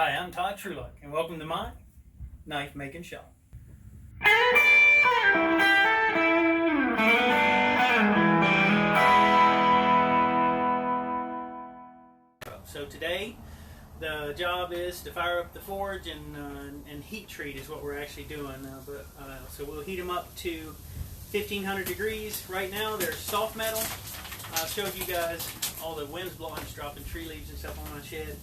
Hi, I'm Todd Trulock, and welcome to my knife making shop. So today, the job is to fire up the forge and heat treat is what we're actually doing. So we'll heat them up to 1500 degrees. Right now, they're soft metal. I showed you guys all the winds blowing, just dropping tree leaves and stuff on my shed.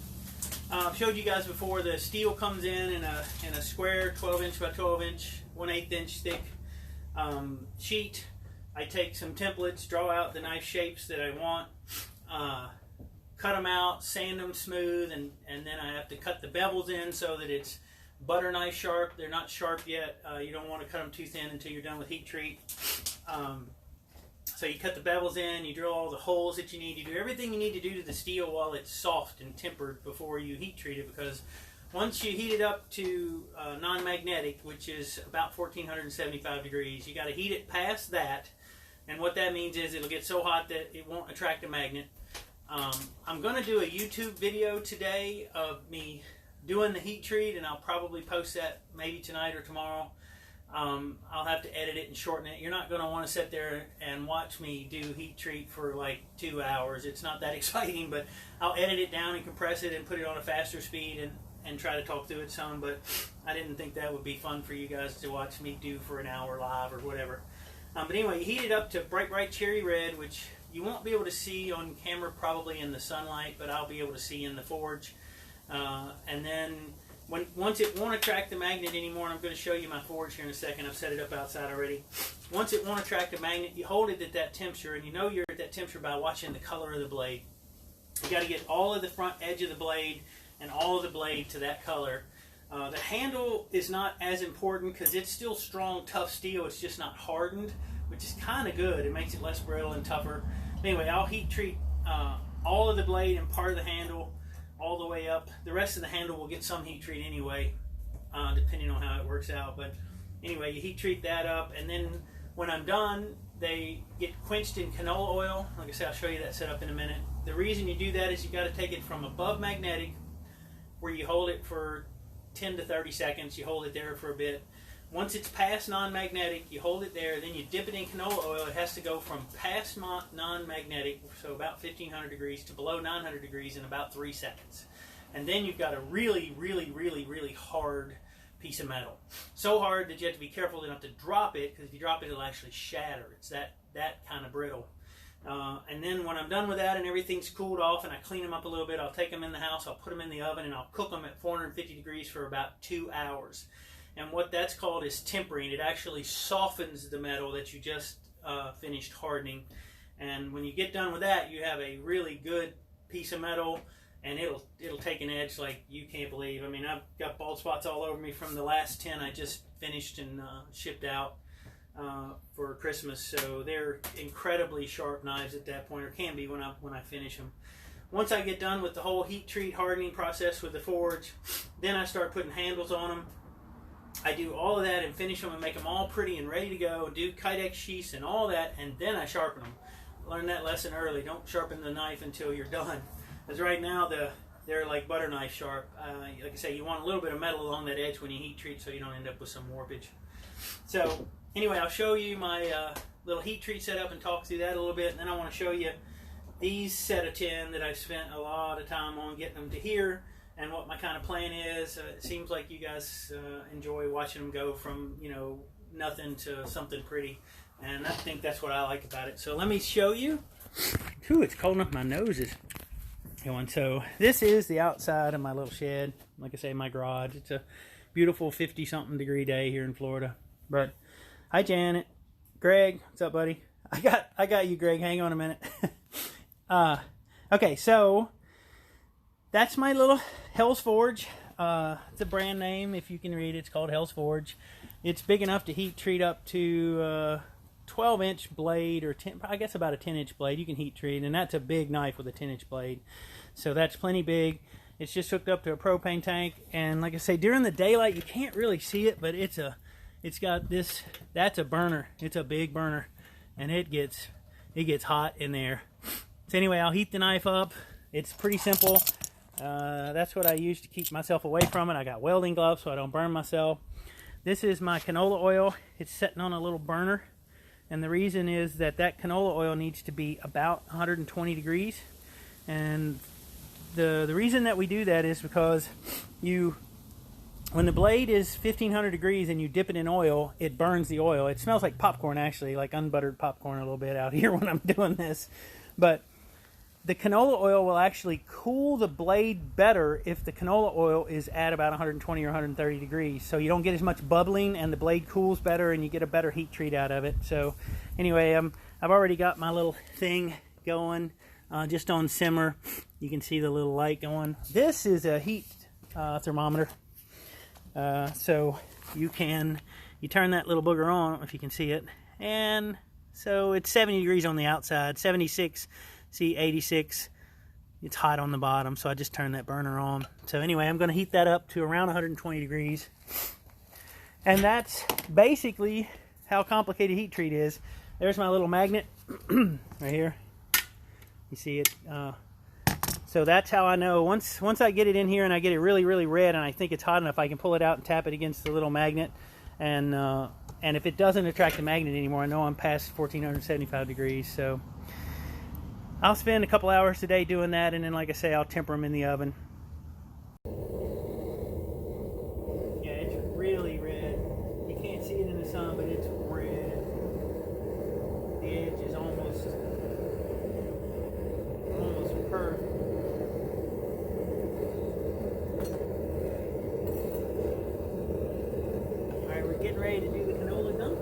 Showed you guys before, the steel comes in a square 12 inch by 12 inch 1/8 inch thick sheet. I take some templates, draw out the knife shapes that I want, cut them out, sand them smooth, and then I have to cut the bevels in so that it's butter knife sharp. They're not sharp yet. You don't want to cut them too thin until you're done with heat treat. So you cut the bevels in, you drill all the holes that you need. You do everything you need to do to the steel while it's soft and tempered before you heat treat it, because once you heat it up to non-magnetic, which is about 1475 degrees, you got to heat it past that. And what that means is it'll get so hot that it won't attract a magnet. I'm going to do a YouTube video today of me doing the heat treat, and I'll probably post that maybe tonight or tomorrow. I'll have to edit it and shorten it. You're not going to want to sit there and watch me do heat treat for like 2 hours. It's not that exciting, but I'll edit it down and compress it and put it on a faster speed and try to talk through it some. But I didn't think that would be fun for you guys to watch me do for an hour live or whatever. But anyway, you heat it up to bright cherry red, which you won't be able to see on camera probably in the sunlight, but I'll be able to see in the forge. And then once it won't attract the magnet anymore, and I'm going to show you my forge here in a second. I've set it up outside already. Once it won't attract the magnet, you hold it at that temperature, and you know you're at that temperature by watching the color of the blade. You got to get all of the front edge of the blade and all of the blade to that color. The handle is not as important because it's still strong, tough steel. It's just not hardened, which is kind of good. It makes it less brittle and tougher. Anyway, I'll heat treat all of the blade and part of the handle all the way up. The rest of the handle will get some heat treat anyway, depending on how it works out. But anyway, you heat treat that up, and then when I'm done, they get quenched in canola oil. Like I said, I'll show you that setup in a minute. The reason you do that is you got to take it from above magnetic, where you hold it for 10 to 30 seconds. You hold it there for a bit. Once it's past non-magnetic, you hold it there, then you dip it in canola oil. It has to go from past non-magnetic, so about 1500 degrees, to below 900 degrees in about 3 seconds. And then you've got a really hard piece of metal. So hard that you have to be careful enough to drop it, because if you drop it, it'll actually shatter. It's that kind of brittle. And then when I'm done with that and everything's cooled off and I clean them up a little bit, I'll take them in the house, I'll put them in the oven, and I'll cook them at 450 degrees for about 2 hours. And what that's called is tempering. It actually softens the metal that you just finished hardening. And when you get done with that, you have a really good piece of metal, and it'll take an edge like you can't believe. I mean, I've got bald spots all over me from the last 10 I just finished and shipped out for Christmas. So they're incredibly sharp knives at that point, or can be when I finish them. Once I get done with the whole heat treat hardening process with the forge, then I start putting handles on them. I do all of that and finish them and make them all pretty and ready to go, do Kydex sheaths and all that, and then I sharpen them. Learn that lesson early. Don't sharpen the knife until you're done. Because right now they're like butter knife sharp. Like I say, you want a little bit of metal along that edge when you heat treat so you don't end up with some warpage. So anyway, I'll show you my little heat treat setup and talk through that a little bit, and then I want to show you these set of 10 that I've spent a lot of time on getting them to here, and what my kind of plan is. It seems like you guys enjoy watching them go from, nothing to something pretty, and I think that's what I like about it. So let me show you. Ooh, it's cold enough my nose is going. So this is the outside of my little shed. Like I say, my garage. It's a beautiful 50-something degree day here in Florida. But hi, Janet. Greg, what's up, buddy? I got you, Greg. Hang on a minute. Okay, so that's my little Hell's Forge. It's a brand name, if you can read it. It's called Hell's Forge. It's big enough to heat treat up to 12-inch blade, or 10, I guess about a 10-inch blade. You can heat treat, and that's a big knife with a 10-inch blade. So that's plenty big. It's just hooked up to a propane tank, and like I say, during the daylight you can't really see it, but it's got this. That's a burner. It's a big burner, and it gets hot in there. So anyway, I'll heat the knife up. It's pretty simple. That's what I use to keep myself away from it. I got welding gloves so I don't burn myself. This is my canola oil. It's sitting on a little burner, and the reason is that canola oil needs to be about 120 degrees. And the reason that we do that is because when the blade is 1500 degrees and you dip it in oil, it burns the oil. It smells like popcorn, actually, like unbuttered popcorn a little bit out here when I'm doing this. But the canola oil will actually cool the blade better if the canola oil is at about 120 or 130 degrees. So you don't get as much bubbling and the blade cools better and you get a better heat treat out of it. So anyway, I've already got my little thing going just on simmer. You can see the little light going. This is a heat thermometer. So you turn that little booger on, if you can see it. And so it's 70 degrees on the outside, 76. See, 86, it's hot on the bottom, so I just turned that burner on. So anyway, I'm going to heat that up to around 120 degrees. And that's basically how complicated heat treat is. There's my little magnet right here. You see it? So that's how I know. Once I get it in here and I get it really, really red and I think it's hot enough, I can pull it out and tap it against the little magnet. And if it doesn't attract the magnet anymore, I know I'm past 1475 degrees. So I'll spend a couple hours today doing that, and then, like I say, I'll temper them in the oven. Yeah, it's really red. You can't see it in the sun, but it's red. The edge is almost perfect. All right, we're getting ready to do the canola dunk.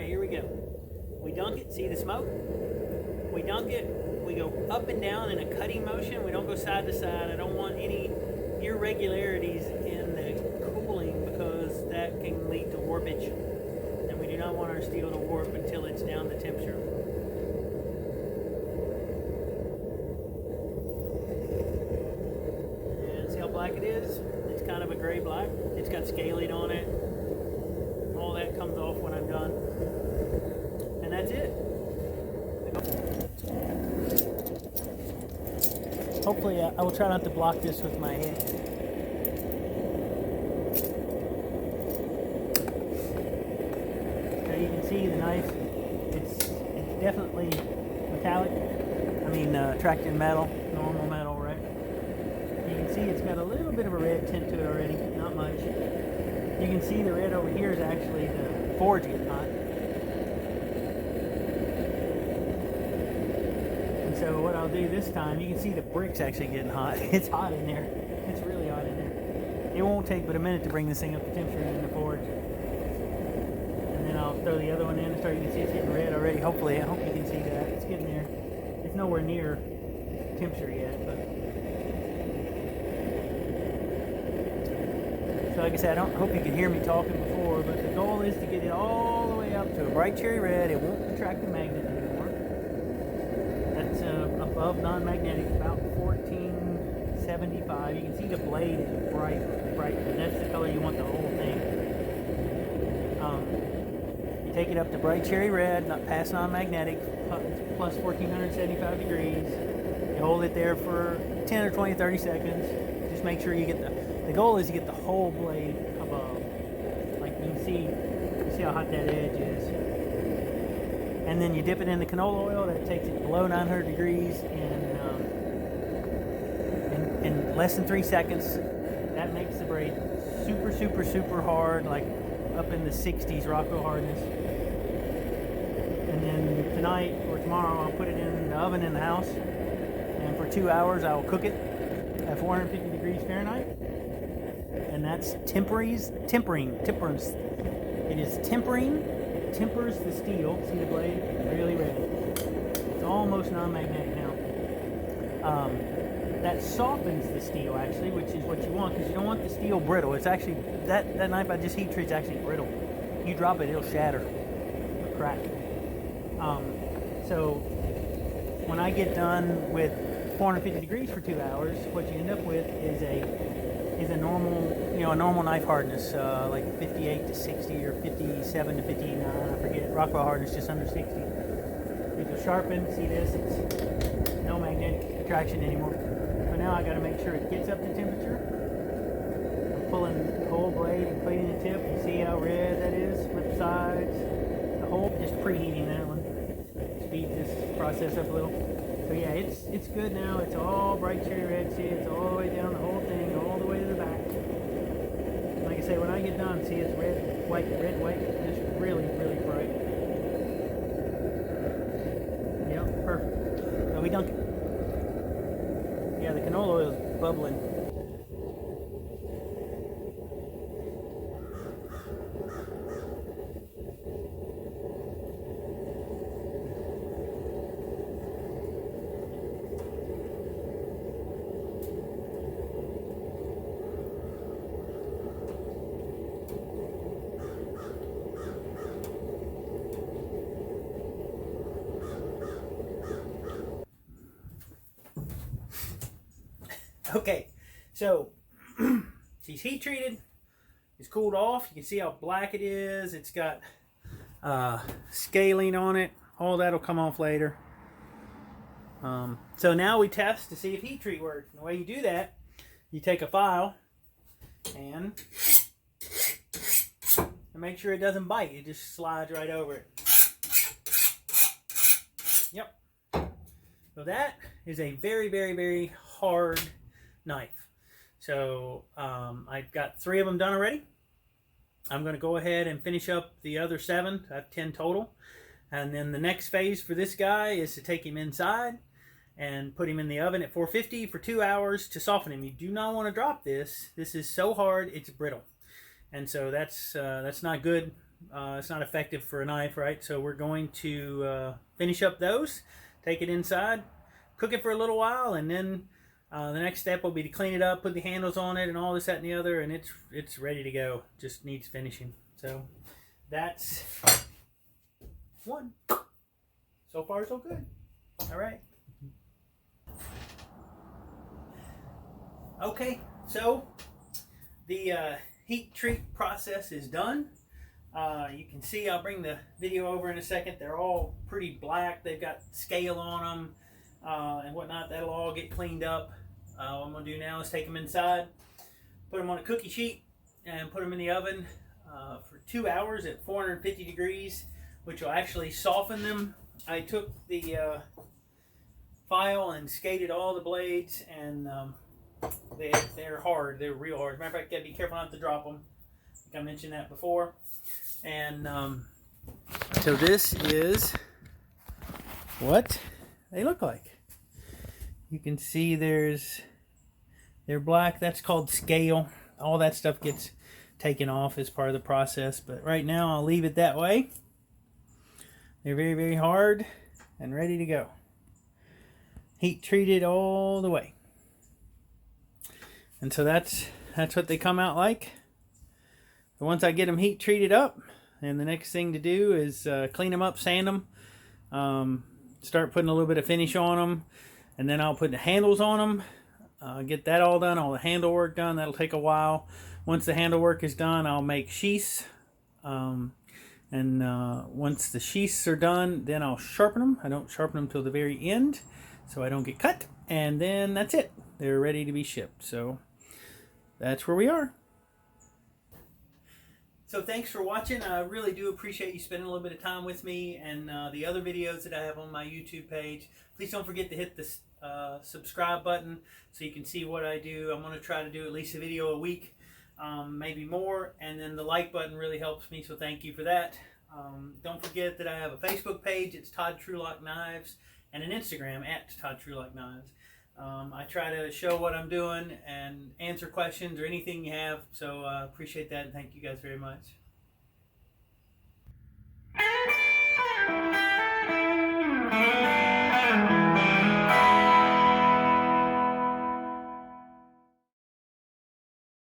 Here we go. We dunk it. See the smoke? We dunk it. We go up and down in a cutting motion. We don't go side to side. I don't want any irregularities in the cooling because that can lead to warpage. And we do not want our steel to warp until it's down to temperature. And see how black it is? It's kind of a gray black. It's got scaled on it. All that comes off when I'm done. And that's it. Hopefully I will try not to block this with my head. So you can see the knife, it's definitely metallic. I mean tracked metal, normal metal, right? You can see it's got a little bit of a red tint to it already, not much. You can see the red over here is actually the forge getting hot. And so what I'll do this time, you can see the brick's actually getting hot. It's hot in there. It's really hot in there. It won't take but a minute to bring this thing up to temperature in the forge. And then I'll throw the other one in and start. You can see it's getting red already. Hopefully, I hope you can see that. It's getting there. It's nowhere near temperature yet, but. So like I said, I hope you can hear me talking before, but the goal is to get it all the way up to a bright cherry red. It won't attract the magnet anymore. That's above non-magnetic, about 1475. You can see the blade is bright, and that's the color you want the whole thing. You take it up to bright cherry red, not past non-magnetic, plus 1475 degrees. You hold it there for 10 or 20, 30 seconds. Just make sure you get the goal is to get the whole blade above. Like you can see how hot that edge is. And then you dip it in the canola oil. That takes it below 900 degrees in less than 3 seconds. That makes the braid super, super, super hard, like up in the 60s Rockwell hardness. And then tonight or tomorrow I'll put it in the oven in the house. And for 2 hours I will cook it at 450 degrees Fahrenheit. And that's tempering. It is tempers the steel. See the blade? Really red. It's almost non-magnetic now. That softens the steel actually, which is what you want, because you don't want the steel brittle. It's actually that knife I just heat treat is actually brittle. You drop it, it'll shatter, it'll crack. So when I get done with 450 degrees for 2 hours, what you end up with is a normal, a normal knife hardness, like 58 to 60 or 57 to 59, I forget. Rockwell hardness just under 60. These are sharpened. See this? It's no magnetic attraction anymore. So now I got to make sure it gets up to temperature. I'm pulling the whole blade and cleaning the tip. You see how red that is? Flip sides. The whole, just preheating that one. Speed this process up a little. So yeah, it's good now. It's all bright cherry red. See, it's all the way down the whole thing, all the way to the back. Like I say, when I get done, see, it's red, white, just really, really bright. Yep, perfect. So we dunk it. Yeah, the canola oil is bubbling. Okay, so she's heat treated. It's cooled off. You can see how black it is. It's got scaling on it. All that'll come off later. So now we test to see if heat treat works. And the way you do that, you take a file and make sure it doesn't bite. It just slides right over it. Yep. So that is a very, very, very hard knife. So I've got 3 of them done already. I'm going to go ahead and finish up the other 7. I have 10 total. And then the next phase for this guy is to take him inside and put him in the oven at 450 for 2 hours to soften him. You do not want to drop this. This is so hard, it's brittle. And so that's not good. It's not effective for a knife, right? So we're going to finish up those, take it inside, cook it for a little while, and then the next step will be to clean it up, put the handles on it, and all this, that, and the other, and it's ready to go. Just needs finishing. So that's one. So far, so good. All right. Okay, so the heat treat process is done. You can see, I'll bring the video over in a second. They're all pretty black. They've got scale on them and whatnot. That'll all get cleaned up. What I'm going to do now is take them inside, put them on a cookie sheet, and put them in the oven for 2 hours at 450 degrees, which will actually soften them. I took the file and skated all the blades, and they're hard. They're real hard. As a matter of fact, you got to be careful not to drop them. I think I mentioned that before. And so this is what they look like. You can see they're black. That's called scale. All that stuff gets taken off as part of the process. But right now I'll leave it that way. They're very, very hard and ready to go. Heat treated all the way. And so that's what they come out like. But once I get them heat treated up, and the next thing to do is clean them up, sand them, start putting a little bit of finish on them. And then I'll put the handles on them, get that all done, all the handle work done. That'll take a while. Once the handle work is done, I'll make sheaths. Once the sheaths are done, then I'll sharpen them. I don't sharpen them till the very end, so I don't get cut. And then that's it. They're ready to be shipped. So that's where we are. So thanks for watching. I really do appreciate you spending a little bit of time with me and the other videos that I have on my YouTube page. Please don't forget to hit the subscribe button so you can see what I do. I'm going to try to do at least a video a week, maybe more. And then the like button really helps me, so thank you for that. Don't forget that I have a Facebook page. It's Todd Trulock Knives, and an Instagram at Todd Trulock Knives. I try to show what I'm doing and answer questions or anything you have, so I appreciate that, and thank you guys very much.